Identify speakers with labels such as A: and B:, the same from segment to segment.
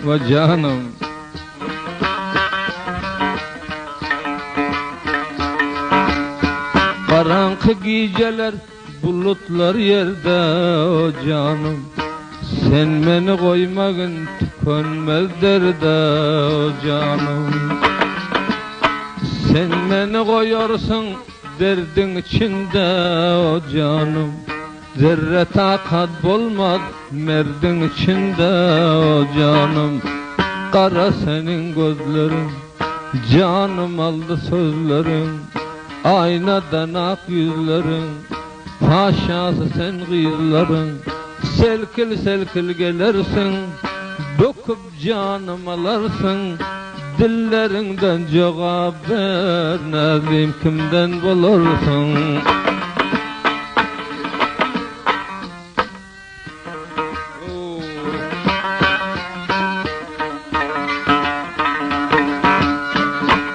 A: ve canım. Karanlık geceler, bulutlar yerde o canım. Sen beni koymagın tükenmez derde o canım. Sen beni koyarsın derdin içinde o canım. Zerre takat bulmaz merdin içinde o canım. Kara senin gözlerin, canım aldı sözlerin. Aynadan ak yüzlerin, paşası sen kızların. Selkil selkil gelirsin, döküp canım alarsın. Dillerinden cevap ver, ne bileyim kimden bulursun.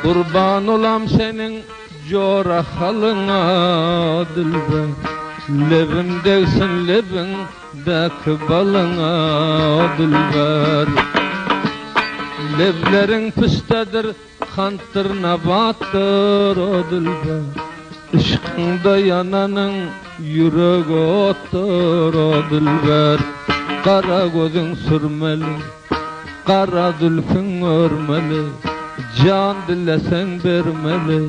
A: Kurban olam senin corak halına dilber. Lebimdesin lebindeki balına dilber. Leblerin pistedir, kanttır nabattır o dilber. Işkında yananın yüreği ottur o dilber. Kara gözün sürmeli, kara zülfün örmeli. Can dilesen vermeli,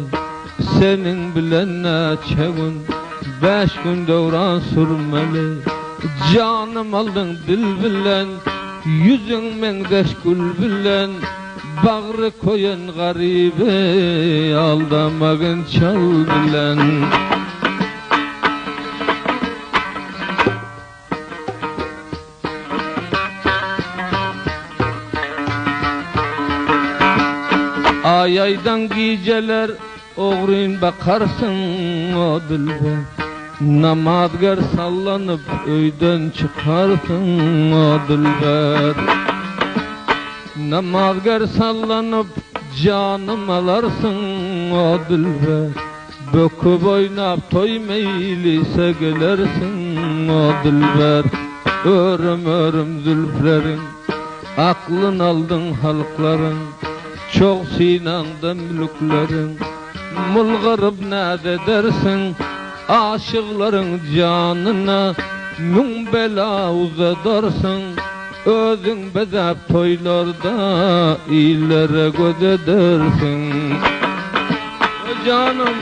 A: senin bilen neçe gün, 5 gün devran sürmeli. Canım aldın dil bilen, yüzün mendeş gül bilen. Bağrı koyan garibi, aldamagın çal bilen. Ay aydan geceler oğrun bakarsın o dilber. Namazgar sallanıp öyden çıkarsın o dilber. Namazgar sallanıp canım alarsın o dilber. Böküp oynap toy meylise gelersin o dilber. Örüm örüm zülflerin, aklın aldın halkların. Çok sinandan mülklerin, mulgarıp ne dersin? Aşıkların canına mün bela uzadarsın. Özün bezep toylarda ilere göz edersin. O canım